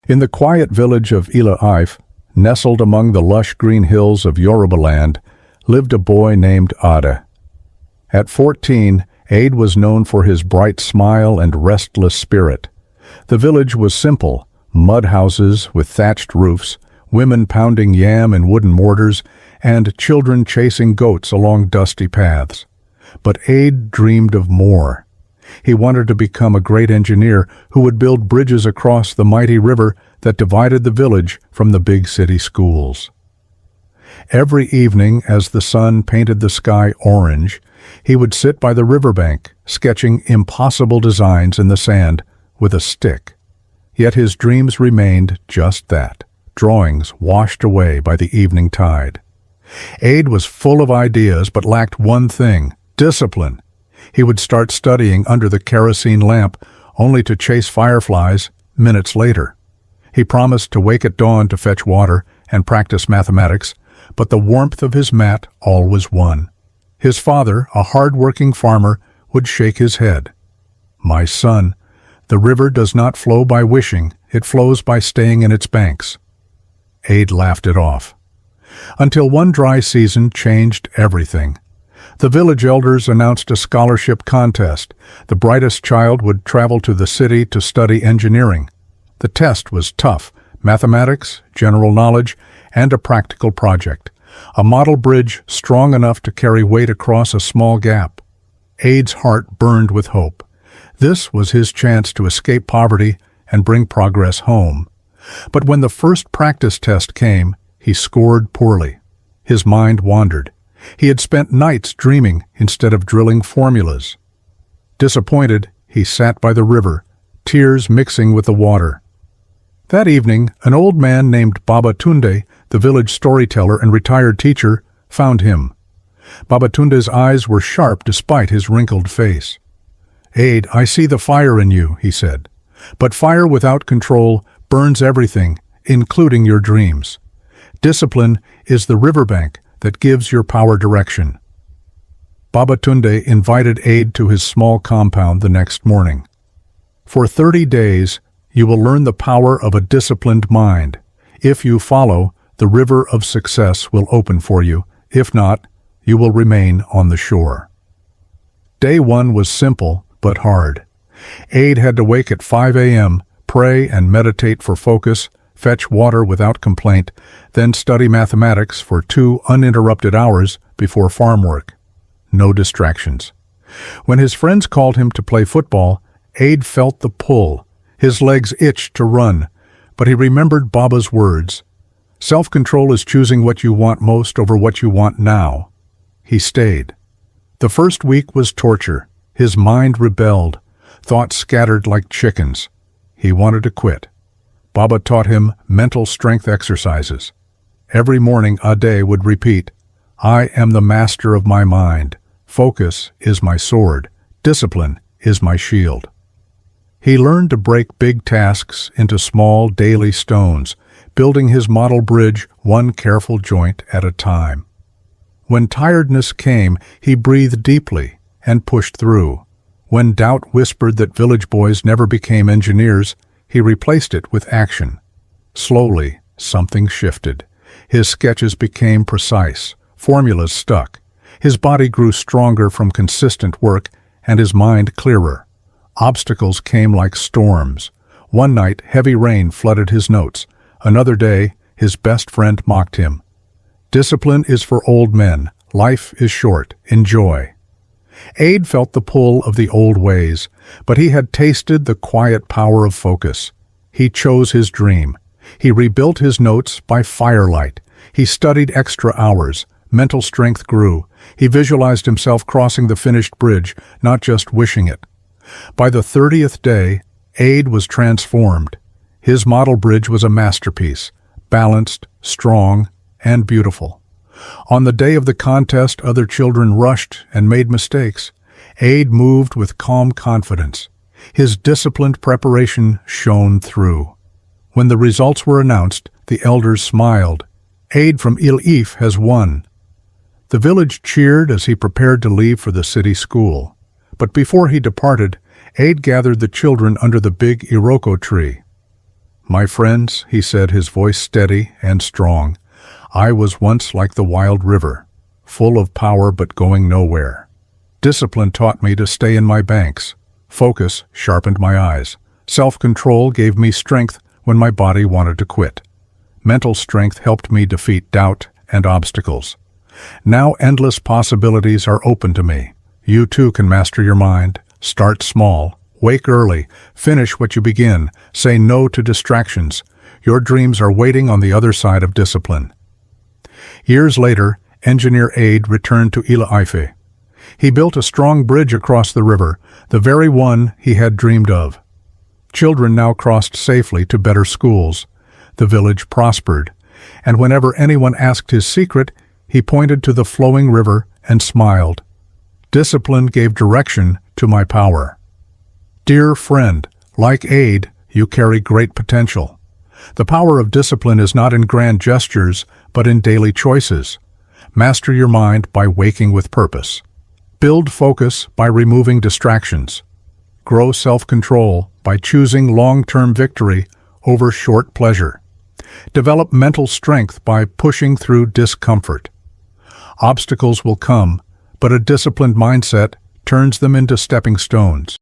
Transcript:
In the quiet village of Ilaif, nestled among the lush green hills of Yorubaland, lived a boy named Ada. At 14, Ade was known for his bright smile and restless spirit. The village was simple: mud houses with thatched roofs, women pounding yam in wooden mortars, and children chasing goats along dusty paths. But Ade dreamed of more. He wanted to become a great engineer who would build bridges across the mighty river that divided the village from the big city schools. Every evening, as the sun painted the sky orange, he would sit by the riverbank, sketching impossible designs in the sand with a stick. Yet his dreams remained just that, drawings washed away by the evening tide. Ade was full of ideas but lacked one thing: discipline. He would start studying under the kerosene lamp, only to chase fireflies minutes later. He promised to wake at dawn to fetch water and practice mathematics, but the warmth of his mat always won. His father, a hard-working farmer, would shake his head. "My son, the river does not flow by wishing, it flows by staying in its banks." Ade laughed it off. Until one dry season changed everything. The village elders announced a scholarship contest. The brightest child would travel to the city to study engineering. The test was tough: mathematics, general knowledge, and a practical project. A model bridge strong enough to carry weight across a small gap. Ade's heart burned with hope. This was his chance to escape poverty and bring progress home. But when the first practice test came, he scored poorly. His mind wandered. He had spent nights dreaming instead of drilling formulas. Disappointed, he sat by the river, tears mixing with the water. That evening, an old man named Babatunde, the village storyteller and retired teacher, found him. Babatunde's eyes were sharp despite his wrinkled face. "Ade, I see the fire in you," he said. "But fire without control burns everything, including your dreams. Discipline is the riverbank that gives your power direction." Babatunde invited Ade to his small compound the next morning. "For 30 days, you will learn the power of a disciplined mind. If you follow, the river of success will open for you. If not, you will remain on the shore." Day 1 was simple but hard. Ade had to wake at 5 a.m., pray and meditate for focus, fetch water without complaint, then study mathematics for 2 uninterrupted hours before farm work. No distractions. When his friends called him to play football, Ade felt the pull. His legs itched to run, but he remembered Baba's words: "Self-control is choosing what you want most over what you want now." He stayed. The first week was torture. His mind rebelled. Thoughts scattered like chickens. He wanted to quit. Baba taught him mental strength exercises. Every morning Ade would repeat, "I am the master of my mind. Focus is my sword. Discipline is my shield." He learned to break big tasks into small daily stones, building his model bridge one careful joint at a time. When tiredness came, he breathed deeply and pushed through. When doubt whispered that village boys never became engineers, he replaced it with action. Slowly, something shifted. His sketches became precise, formulas stuck. His body grew stronger from consistent work, and his mind clearer. Obstacles came like storms. One night, heavy rain flooded his notes. Another day, his best friend mocked him. "Discipline is for old men. Life is short. Enjoy." Ade felt the pull of the old ways, but he had tasted the quiet power of focus. He chose his dream. He rebuilt his notes by firelight. He studied extra hours. Mental strength grew. He visualized himself crossing the finished bridge, not just wishing it. By the 30th day, Ade was transformed. His model bridge was a masterpiece, balanced, strong, and beautiful. On the day of the contest, other children rushed and made mistakes. Ade moved with calm confidence. His disciplined preparation shone through. When the results were announced, the elders smiled. "Ade from Ilaif has won." The village cheered as he prepared to leave for the city school. But before he departed, Ade gathered the children under the big Iroko tree. My friends, he said, his voice steady and strong, I was once like the wild river, full of power but going nowhere. Discipline taught me to stay in my banks. Focus sharpened my eyes. Self-control gave me strength when my body wanted to quit. Mental strength helped me defeat doubt and obstacles. Now endless possibilities are open to me. You too can master your mind. Start small. Wake early. Finish what you begin. Say no to distractions. Your dreams are waiting on the other side of discipline. Years later, Engineer Aid returned to Ile-Ife. He built a strong bridge across the river, the very one he had dreamed of. Children now crossed safely to better schools. The village prospered, and whenever anyone asked his secret, he pointed to the flowing river and smiled. Discipline gave direction to my power. Dear friend, like Aid, you carry great potential. The power of discipline is not in grand gestures, but in daily choices. Master your mind by waking with purpose. Build focus by removing distractions. Grow self-control by choosing long-term victory over short pleasure. Develop mental strength by pushing through discomfort. Obstacles will come, but a disciplined mindset turns them into stepping stones.